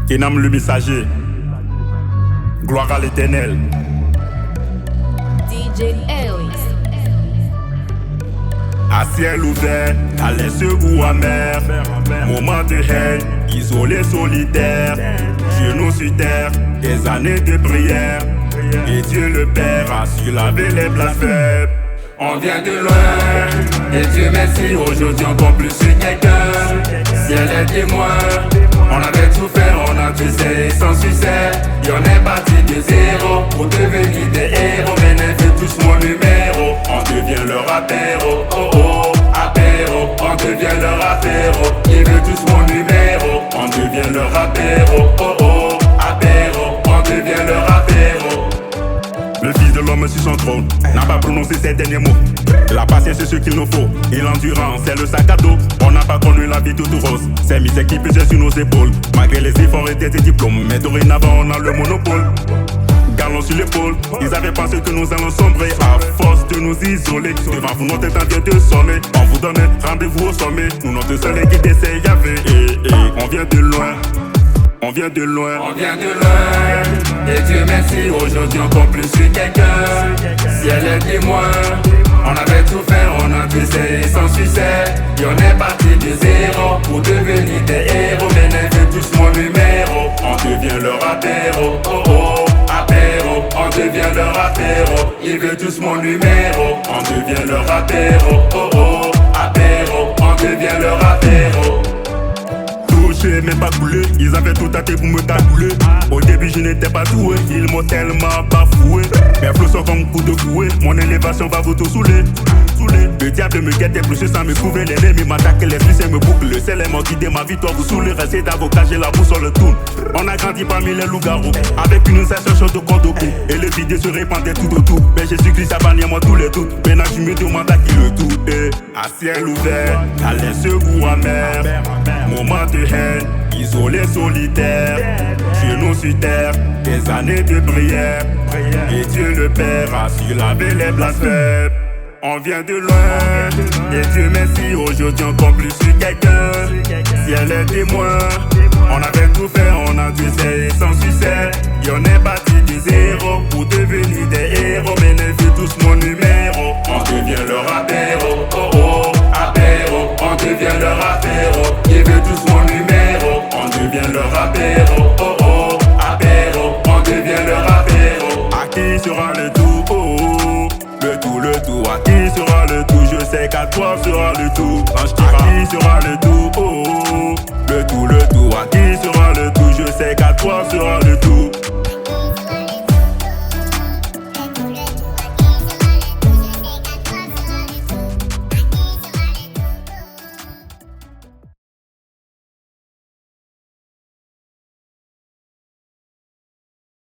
Kenam le messager. Gloire à l'Éternel. DJ Ellis. À ciel ouvert, à l'aise goût amer. Moment de haine, isolé, solitaire. Genoux sur terre, des années de prière. Et Dieu le Père a su laver les blasphèmes. On vient de loin, et Dieu merci, aujourd'hui encore plus sur quelqu'un. Ciel est témoin, on avait tout fait, on a tout essayé sans succès. Et on est parti de zéro pour devenir des héros. Maintenant ils veulent tous mon numéro, on devient leur apéro. Oh oh, apéro, on devient leur apéro. Ils veulent tous mon numéro, on devient leur apéro. Oh oh, apéro, on devient leur apéro. Le fils de l'homme sur son trône n'a pas prononcé ces derniers mots. La patience c'est ce qu'il nous faut, et l'endurance c'est le sac à dos. On n'a pas connu la vie toute rose, c'est misère qui pesait sur nos épaules. Malgré les efforts et des diplômes, mais dorénavant on a le monopole. Galons sur l'épaule, ils avaient pensé que nous allons sombrer à force de nous isoler. Devant vous notre temps vient de sonner, on vous donne rendez-vous au sommet. Nous notre seul guide c'est Yahvé, on vient de loin. On vient de loin, on vient de loin. Et Dieu merci, aujourd'hui encore plus sur quelqu'un. Ciel est témoin, on avait tout fait, on a tout essayé sans succès. Et on est parti de zéro pour devenir des héros. Maintenant ils veulent tous mon numéro, on devient leur apéro. Oh oh, apéro, on devient leur apéro. Ils veulent tous mon numéro, on devient leur apéro. Oh oh, apéro, on devient leur apéro. Même pas coulé, ils avaient tout tâté pour me tabouler. Au début je n'étais pas doué, ils m'ont tellement bafoué. Mes flots sont comme coup de fouet, mon élévation va vous tout saouler. Le diable me guettait plus sans me trouver. L'ennemi m'attaque, l'esprit c'est me boucle. C'est les mots qui dé ma victoire vous saouler. Restez d'avocat, j'ai la boue sur le tour. On a grandi parmi les loups-garous, avec une sensation chaude de corps au cou. Et le vidéo se répandait tout autour. Mais Jésus-Christ a banni moi tous les doutes. Maintenant je me demande à qui le tout est. À ciel ouvert, à l'aise goût amer. Moment de haine, isolé, solitaire. Genoux sur terre, des années de prière. Et Dieu le Père a su laver les blasphèmes. On vient de loin, et Dieu merci, aujourd'hui encore plus sur quelqu'un. Ciel est témoin, on avait tout fait, on a tout essayé sans succès. Et on est parti de zéro pour devenir des héros. Maintenant ils veulent tous mon numéro, on devient leur apéro. Oh oh, apéro, on devient leur apéro. Ils veulent tous mon numéro, on devient leur apéro. Oh oh, apéro, on devient leur apéro. À qui sera le tout? Oh oh, le tout, à qui sera le tout? Je sais qu'à toi sera le tout. À qui sera le tout? Oh oh, le tout, à qui sera le tout? Je sais qu'à toi sera le tout.